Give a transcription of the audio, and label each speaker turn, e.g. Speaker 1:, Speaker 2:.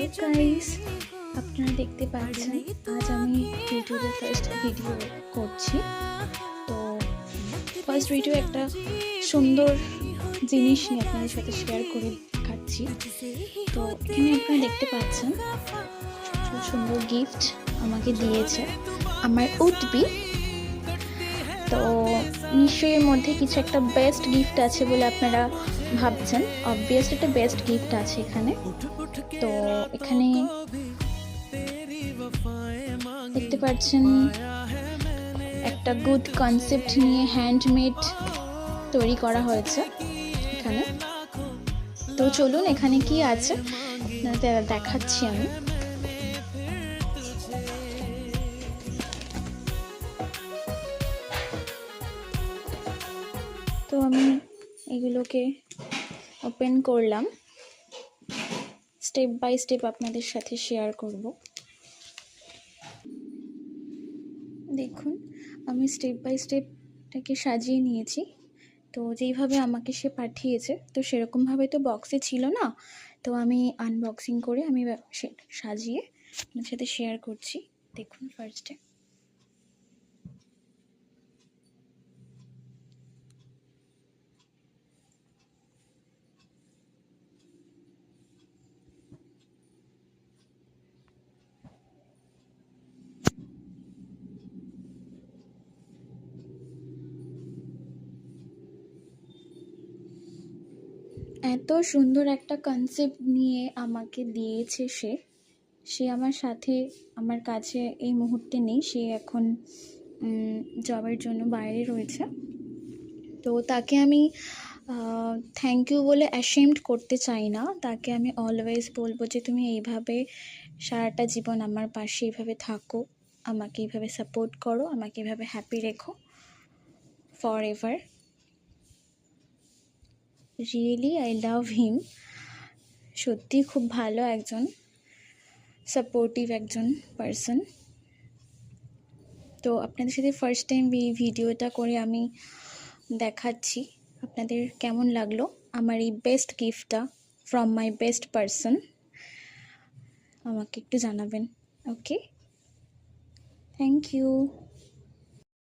Speaker 1: Guys, আপনারা দেখতে পাচ্ছেন আজ আমি ইউটিউবে ফার্স্ট ভিডিও করছি। তো ফার্স্ট ভিডিও একটা সুন্দর জিনিস নিয়ে আপনাদের সাথে শেয়ার করে দেখাচ্ছি। তো এখানে আপনারা দেখতে পাচ্ছেন সুন্দর গিফট আমাকে দিয়েছে আমার উঠবি। তো নিশ্চয়ই এর মধ্যে কিছু একটা বেস্ট গিফট আছে বলে আপনারা ভাবছেন। অবভিয়াসলি একটা বেস্ট গিফট আছে এখানে। তো এখানে দেখতে পাচ্ছেন একটা গুড কনসেপ্ট নিয়ে হ্যান্ডমেড তৈরি করা হয়েছে এখানে। তো চলুন এখানে কি আছে দেখাচ্ছি আমি। তো আমি এগুলোকে ওপেন করলাম, স্টেপ বাই স্টেপ আপনাদের সাথে শেয়ার করব। দেখুন আমি স্টেপ বাই স্টেপটাকে সাজিয়ে নিয়েছি। তো যেইভাবে আমাকে সে পাঠিয়েছে তো সেরকমভাবে তো বক্সে ছিল না, তো আমি আনবক্সিং করে আমি সাজিয়ে আপনার সাথে শেয়ার করছি। দেখুন ফার্স্টে এত সুন্দর একটা কনসেপ্ট নিয়ে আমাকে দিয়েছে সে আমার সাথে আমার কাছে এই মুহূর্তে নেই। সে এখন জবের জন্য বাইরে রয়েছে। তো তাকে আমি থ্যাংক ইউ বলে অ্যাশেমড করতে চাই না। তাকে আমি অলওয়েজ বলবো যে তুমি এইভাবে সারাটা জীবন আমার পাশে এইভাবে থাকো, আমাকে এইভাবে সাপোর্ট করো, আমাকে এইভাবে হ্যাপি রেখো forever. Really I love him. সত্যি খুব ভালো একজন সাপোর্টিভ একজন পারসন। তো আপনাদের সাথে ফার্স্ট টাইম এই ভিডিওটা করে আমি দেখাচ্ছি। আপনাদের কেমন লাগলো আমার এই বেস্ট গিফটটা ফ্রম মাই বেস্ট পারসন, আমাকে একটু জানাবেন। ওকে, থ্যাংক ইউ।